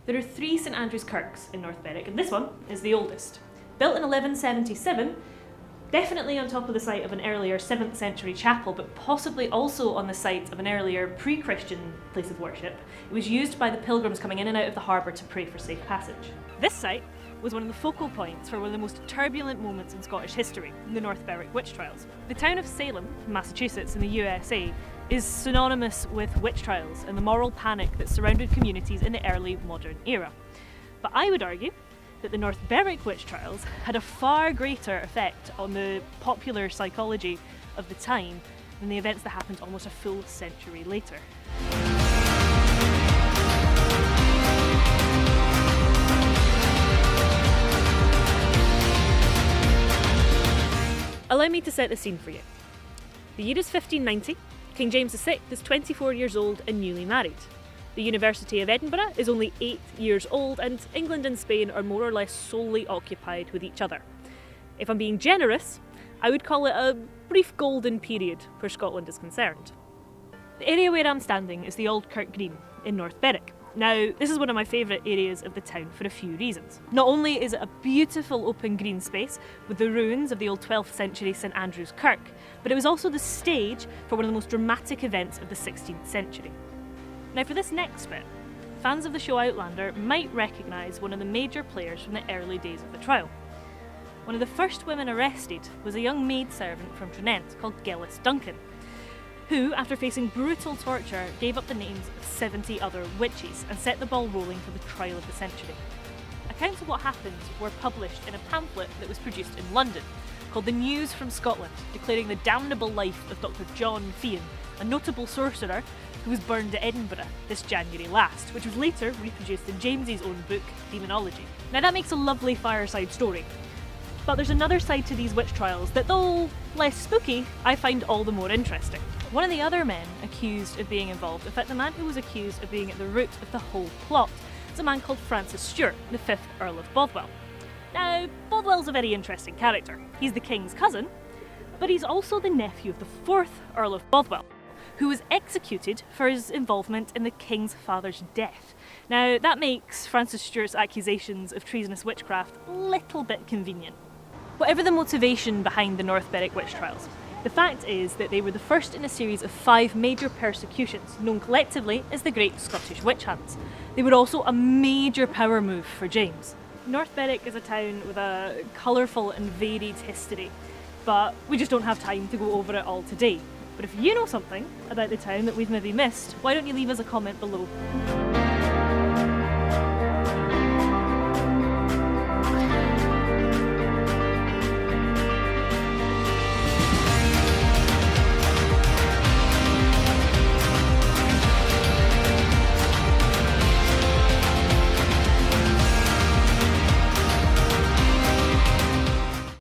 There are 3 St Andrew's kirks in North Berwick, and this one is the oldest. Built in 1177, definitely on top of the site of an earlier 7th century chapel, but possibly also on the site of an earlier pre-Christian place of worship. It was used by the pilgrims coming in and out of the harbour to pray for safe passage. This site was one of the focal points for one of the most turbulent moments in Scottish history, the North Berwick Witch Trials. The town of Salem, Massachusetts in the USA, is synonymous with witch trials and the moral panic that surrounded communities in the early modern era. But I would argue that the North Berwick Witch Trials had a far greater effect on the popular psychology of the time than the events that happened almost a full century later. Allow me to set the scene for you. The year is 1590, King James VI is 24 years old and newly married. The University of Edinburgh is only 8 years old, and England and Spain are more or less solely occupied with each other. If I'm being generous, I would call it a brief golden period where Scotland is concerned. The area where I'm standing is the Old Kirk Green in North Berwick. Now, this is one of my favourite areas of the town for a few reasons. Not only is it a beautiful open green space with the ruins of the old 12th century St Andrew's Kirk, but it was also the stage for one of the most dramatic events of the 16th century. Now for this next bit, fans of the show Outlander might recognise one of the major players from the early days of the trial. One of the first women arrested was a young maidservant from Tranent called Gillis Duncan, who, after facing brutal torture, gave up the names of 70 other witches and set the ball rolling for the trial of the century. Accounts of what happened were published in a pamphlet that was produced in London, called The News from Scotland, declaring the damnable life of Dr. John Fian, a notable sorcerer who was burned at Edinburgh this January last, which was later reproduced in James's own book, Demonology. Now that makes a lovely fireside story, but there's another side to these witch trials that, though less spooky, I find all the more interesting. One of the other men accused of being involved, in fact the man who was accused of being at the root of the whole plot, is a man called Francis Stewart, the 5th Earl of Bothwell. Now, Bothwell's a very interesting character. He's the king's cousin, but he's also the nephew of the 4th Earl of Bothwell, who was executed for his involvement in the king's father's death. Now, that makes Francis Stewart's accusations of treasonous witchcraft a little bit convenient. Whatever the motivation behind the North Berwick Witch Trials, the fact is that they were the first in a series of 5 major persecutions, known collectively as the Great Scottish Witch Hunts. They were also a major power move for James. North Berwick is a town with a colourful and varied history, but we just don't have time to go over it all today. But if you know something about the town that we've maybe missed, why don't you leave us a comment below?